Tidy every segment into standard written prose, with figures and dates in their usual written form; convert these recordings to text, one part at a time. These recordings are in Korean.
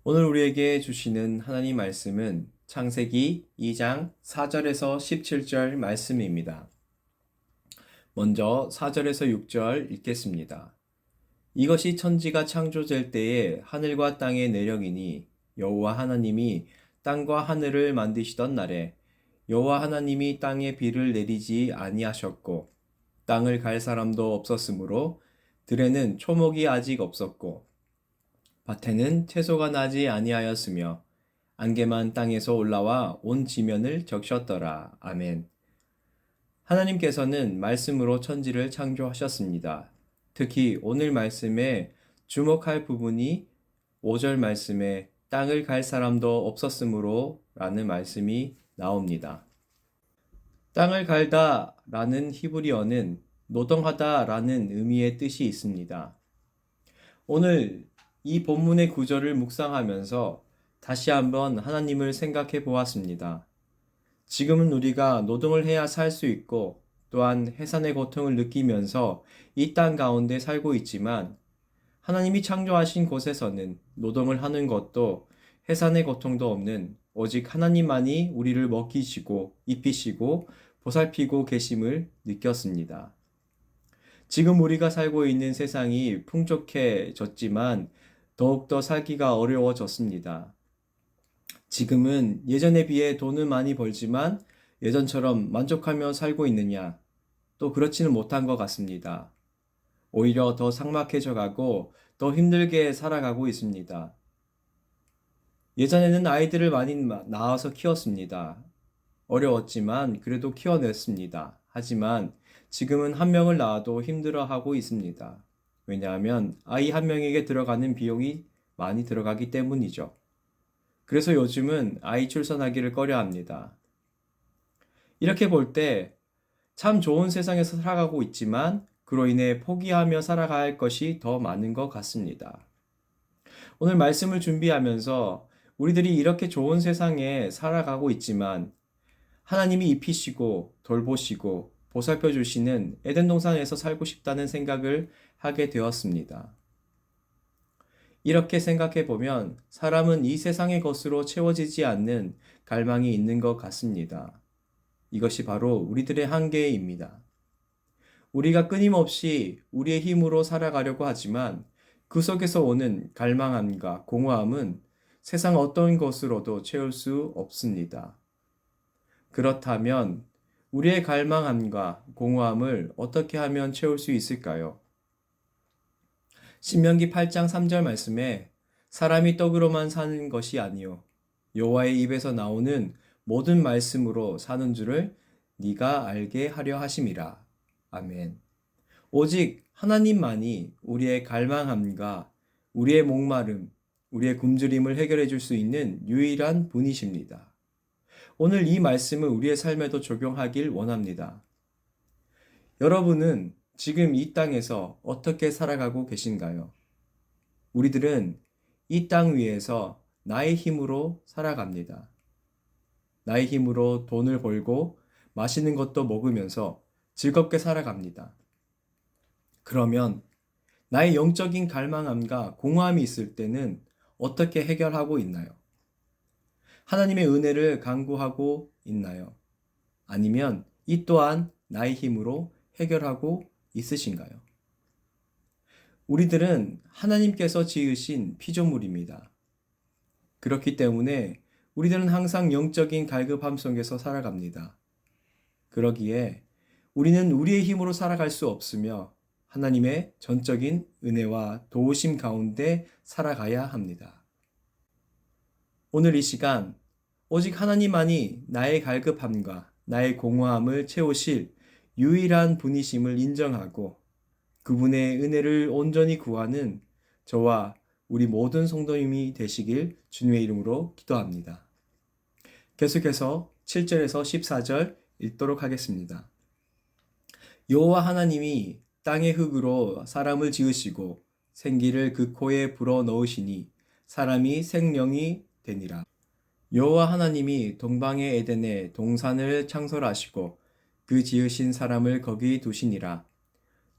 오늘 우리에게 주시는 하나님 말씀은 창세기 2장 4절에서 17절 말씀입니다. 먼저 4절에서 6절 읽겠습니다. 이것이 천지가 창조될 때에 하늘과 땅의 내력이니 여호와 하나님이 땅과 하늘을 만드시던 날에 여호와 하나님이 땅에 비를 내리지 아니하셨고 땅을 갈 사람도 없었으므로 들에는 초목이 아직 없었고 밭에는 채소가 나지 아니하였으며 안개만 땅에서 올라와 온 지면을 적셨더라. 아멘. 하나님께서는 말씀으로 천지를 창조하셨습니다. 특히 오늘 말씀에 주목할 부분이 5절 말씀에 땅을 갈 사람도 없었으므로 라는 말씀이 나옵니다. 땅을 갈다 라는 히브리어는 노동하다 라는 의미의 뜻이 있습니다. 오늘 이 본문의 구절을 묵상하면서 다시 한번 하나님을 생각해 보았습니다. 지금은 우리가 노동을 해야 살 수 있고 또한 해산의 고통을 느끼면서 이 땅 가운데 살고 있지만 하나님이 창조하신 곳에서는 노동을 하는 것도 해산의 고통도 없는 오직 하나님만이 우리를 먹이시고 입히시고 보살피고 계심을 느꼈습니다. 지금 우리가 살고 있는 세상이 풍족해졌지만 더욱더 살기가 어려워졌습니다. 지금은 예전에 비해 돈을 많이 벌지만 예전처럼 만족하며 살고 있느냐? 또 그렇지는 못한 것 같습니다. 오히려 더 삭막해져 가고 더 힘들게 살아가고 있습니다. 예전에는 아이들을 많이 낳아서 키웠습니다. 어려웠지만 그래도 키워냈습니다. 하지만 지금은 한 명을 낳아도 힘들어하고 있습니다. 왜냐하면 아이 한 명에게 들어가는 비용이 많이 들어가기 때문이죠. 그래서 요즘은 아이 출산하기를 꺼려합니다. 이렇게 볼 때 참 좋은 세상에서 살아가고 있지만 그로 인해 포기하며 살아가야 할 것이 더 많은 것 같습니다. 오늘 말씀을 준비하면서 우리들이 이렇게 좋은 세상에 살아가고 있지만 하나님이 입히시고 돌보시고 보살펴 주시는 에덴 동산에서 살고 싶다는 생각을 하게 되었습니다. 이렇게 생각해 보면 사람은 이 세상의 것으로 채워지지 않는 갈망이 있는 것 같습니다. 이것이 바로 우리들의 한계입니다. 우리가 끊임없이 우리의 힘으로 살아가려고 하지만 그 속에서 오는 갈망함과 공허함은 세상 어떤 것으로도 채울 수 없습니다. 그렇다면 우리의 갈망함과 공허함을 어떻게 하면 채울 수 있을까요? 신명기 8장 3절 말씀에 사람이 떡으로만 사는 것이 아니요 여호와의 입에서 나오는 모든 말씀으로 사는 줄을 네가 알게 하려 하심이라. 아멘. 오직 하나님만이 우리의 갈망함과 우리의 목마름, 우리의 굶주림을 해결해 줄 수 있는 유일한 분이십니다. 오늘 이 말씀을 우리의 삶에도 적용하길 원합니다. 여러분은 지금 이 땅에서 어떻게 살아가고 계신가요? 우리들은 이 땅 위에서 나의 힘으로 살아갑니다. 나의 힘으로 돈을 벌고 맛있는 것도 먹으면서 즐겁게 살아갑니다. 그러면 나의 영적인 갈망함과 공허함이 있을 때는 어떻게 해결하고 있나요? 하나님의 은혜를 간구하고 있나요? 아니면 이 또한 나의 힘으로 해결하고 있으신가요? 우리들은 하나님께서 지으신 피조물입니다. 그렇기 때문에 우리들은 항상 영적인 갈급함 속에서 살아갑니다. 그러기에 우리는 우리의 힘으로 살아갈 수 없으며 하나님의 전적인 은혜와 도우심 가운데 살아가야 합니다. 오늘 이 시간 오직 하나님만이 나의 갈급함과 나의 공허함을 채우실 유일한 분이심을 인정하고 그분의 은혜를 온전히 구하는 저와 우리 모든 성도님이 되시길 주님의 이름으로 기도합니다. 계속해서 7절에서 14절 읽도록 하겠습니다. 여호와 하나님이 땅의 흙으로 사람을 지으시고 생기를 그 코에 불어 넣으시니 사람이 생명이 되니라. 여호와 하나님이 동방의 에덴에 동산을 창설하시고 그 지으신 사람을 거기 두시니라.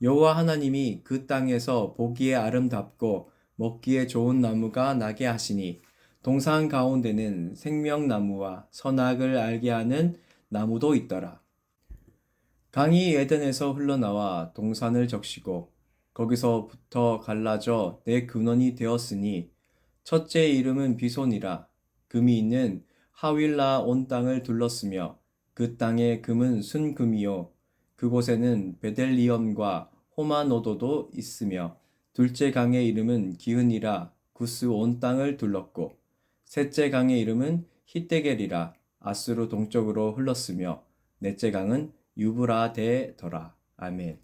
여호와 하나님이 그 땅에서 보기에 아름답고 먹기에 좋은 나무가 나게 하시니 동산 가운데는 생명나무와 선악을 알게 하는 나무도 있더라. 강이 에덴에서 흘러나와 동산을 적시고 거기서부터 갈라져 내 근원이 되었으니 첫째 이름은 비손이라. 금이 있는 하윌라 온 땅을 둘렀으며 그 땅의 금은 순금이요 그곳에는 베델리엄과 호마노도도 있으며 둘째 강의 이름은 기흔이라. 구스 온 땅을 둘렀고 셋째 강의 이름은 히데겔이라. 아수르 동쪽으로 흘렀으며 넷째 강은 유브라데더라. 아멘.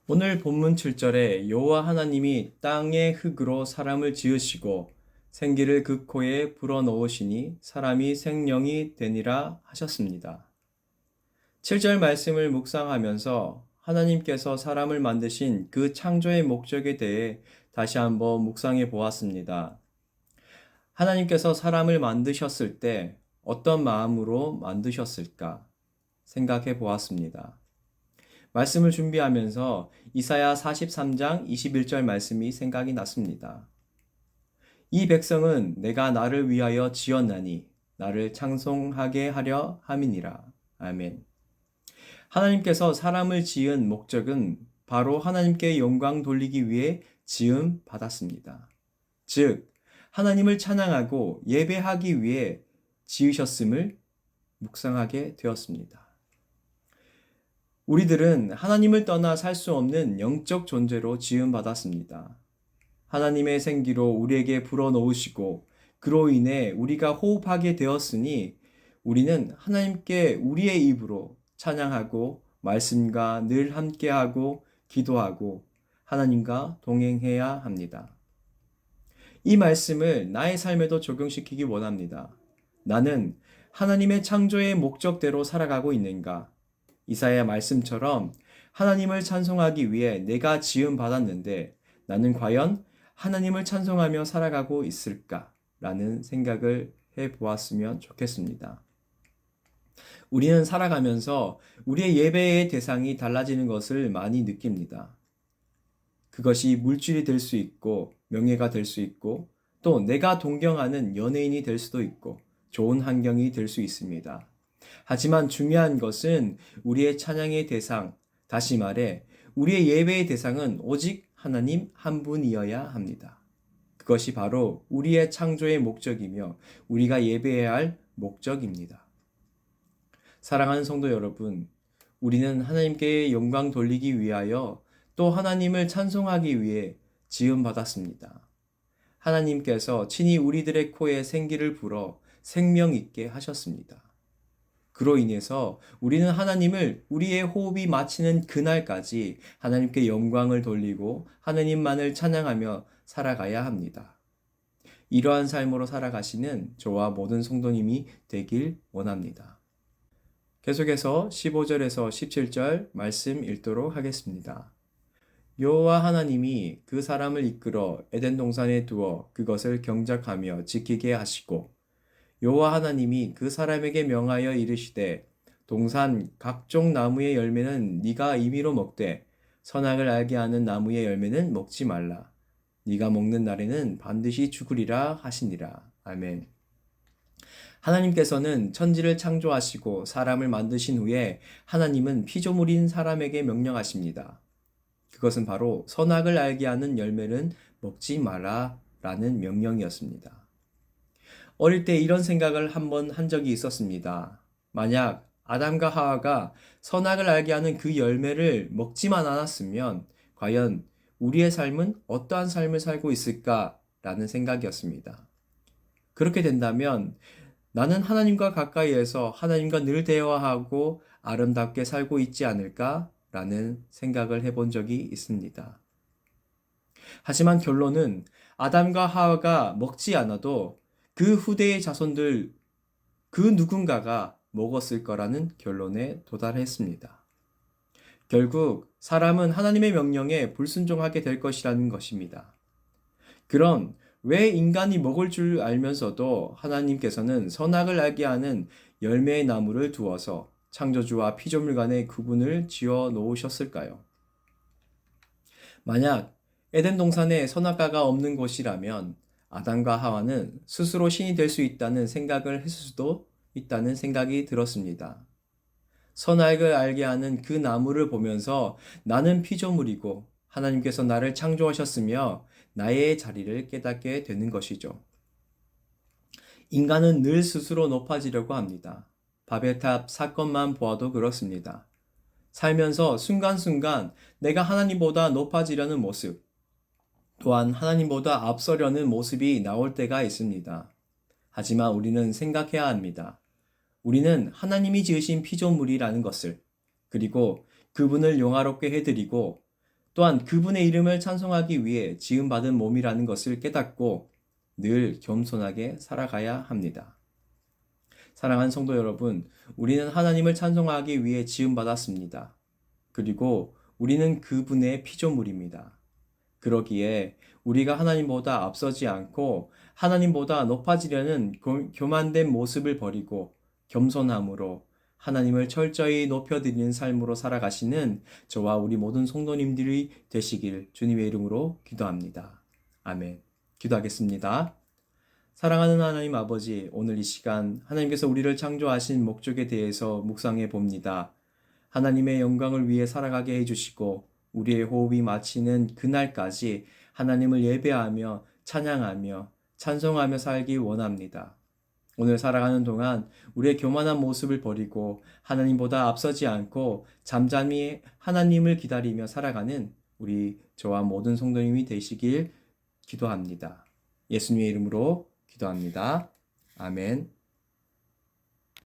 오늘 본문 7절에 여호와 하나님이 땅의 흙으로 사람을 지으시고 생기를 그 코에 불어넣으시니 사람이 생령이 되니라 하셨습니다. 7절 말씀을 묵상하면서 하나님께서 사람을 만드신 그 창조의 목적에 대해 다시 한번 묵상해 보았습니다. 하나님께서 사람을 만드셨을 때 어떤 마음으로 만드셨을까 생각해 보았습니다. 말씀을 준비하면서 이사야 43장 21절 말씀이 생각이 났습니다. 이 백성은 내가 나를 위하여 지었나니 나를 창송하게 하려 함이니라. 아멘. 하나님께서 사람을 지은 목적은 바로 하나님께 영광 돌리기 위해 지음 받았습니다. 즉, 하나님을 찬양하고 예배하기 위해 지으셨음을 묵상하게 되었습니다. 우리들은 하나님을 떠나 살 수 없는 영적 존재로 지음받았습니다. 하나님의 생기로 우리에게 불어넣으시고 그로 인해 우리가 호흡하게 되었으니 우리는 하나님께 우리의 입으로 찬양하고 말씀과 늘 함께하고 기도하고 하나님과 동행해야 합니다. 이 말씀을 나의 삶에도 적용시키기 원합니다. 나는 하나님의 창조의 목적대로 살아가고 있는가? 이사야 말씀처럼 하나님을 찬송하기 위해 내가 지음 받았는데 나는 과연 하나님을 찬송하며 살아가고 있을까? 라는 생각을 해 보았으면 좋겠습니다. 우리는 살아가면서 우리의 예배의 대상이 달라지는 것을 많이 느낍니다. 그것이 물질이 될 수 있고 명예가 될 수 있고 또 내가 동경하는 연예인이 될 수도 있고 좋은 환경이 될 수 있습니다. 하지만 중요한 것은 우리의 찬양의 대상, 다시 말해 우리의 예배의 대상은 오직 하나님 한 분이어야 합니다. 그것이 바로 우리의 창조의 목적이며 우리가 예배해야 할 목적입니다. 사랑하는 성도 여러분, 우리는 하나님께 영광 돌리기 위하여 또 하나님을 찬송하기 위해 지음받았습니다. 하나님께서 친히 우리들의 코에 생기를 불어 생명 있게 하셨습니다. 그로 인해서 우리는 하나님을 우리의 호흡이 마치는 그날까지 하나님께 영광을 돌리고 하나님만을 찬양하며 살아가야 합니다. 이러한 삶으로 살아가시는 저와 모든 성도님이 되길 원합니다. 계속해서 15절에서 17절 말씀 읽도록 하겠습니다. 여호와 하나님이 그 사람을 이끌어 에덴 동산에 두어 그것을 경작하며 지키게 하시고 여호와 하나님이 그 사람에게 명하여 이르시되 동산 각종 나무의 열매는 네가 임의로 먹되 선악을 알게 하는 나무의 열매는 먹지 말라. 네가 먹는 날에는 반드시 죽으리라 하시니라. 아멘. 하나님께서는 천지를 창조하시고 사람을 만드신 후에 하나님은 피조물인 사람에게 명령하십니다. 그것은 바로 선악을 알게 하는 열매는 먹지 마라 라는 명령이었습니다. 어릴 때 이런 생각을 한번 한 적이 있었습니다. 만약 아담과 하와가 선악을 알게 하는 그 열매를 먹지만 않았으면 과연 우리의 삶은 어떠한 삶을 살고 있을까라는 생각이었습니다. 그렇게 된다면 나는 하나님과 가까이에서 하나님과 늘 대화하고 아름답게 살고 있지 않을까라는 생각을 해본 적이 있습니다. 하지만 결론은 아담과 하와가 먹지 않아도 그 후대의 자손들 그 누군가가 먹었을 거라는 결론에 도달했습니다. 결국 사람은 하나님의 명령에 불순종하게 될 것이라는 것입니다. 그럼 왜 인간이 먹을 줄 알면서도 하나님께서는 선악을 알게 하는 열매의 나무를 두어서 창조주와 피조물 간의 구분을 지어 놓으셨을까요? 만약 에덴 동산에 선악과가 없는 곳이라면 아담과 하와는 스스로 신이 될 수 있다는 생각을 했을 수도 있다는 생각이 들었습니다. 선악을 알게 하는 그 나무를 보면서 나는 피조물이고 하나님께서 나를 창조하셨으며 나의 자리를 깨닫게 되는 것이죠. 인간은 늘 스스로 높아지려고 합니다. 바벨탑 사건만 보아도 그렇습니다. 살면서 순간순간 내가 하나님보다 높아지려는 모습, 또한 하나님보다 앞서려는 모습이 나올 때가 있습니다. 하지만 우리는 생각해야 합니다. 우리는 하나님이 지으신 피조물이라는 것을, 그리고 그분을 영화롭게 해드리고, 또한 그분의 이름을 찬송하기 위해 지음받은 몸이라는 것을 깨닫고 늘 겸손하게 살아가야 합니다. 사랑하는 성도 여러분, 우리는 하나님을 찬송하기 위해 지음받았습니다. 그리고 우리는 그분의 피조물입니다. 그러기에 우리가 하나님보다 앞서지 않고 하나님보다 높아지려는 교만된 모습을 버리고 겸손함으로 하나님을 철저히 높여드리는 삶으로 살아가시는 저와 우리 모든 성도님들이 되시길 주님의 이름으로 기도합니다. 아멘. 기도하겠습니다. 사랑하는 하나님 아버지, 오늘 이 시간 하나님께서 우리를 창조하신 목적에 대해서 묵상해 봅니다. 하나님의 영광을 위해 살아가게 해주시고 우리의 호흡이 마치는 그날까지 하나님을 예배하며 찬양하며 찬송하며 살기 원합니다. 오늘 살아가는 동안 우리의 교만한 모습을 버리고 하나님보다 앞서지 않고 잠잠히 하나님을 기다리며 살아가는 우리 저와 모든 성도님이 되시길 기도합니다. 예수님의 이름으로 기도합니다. 아멘.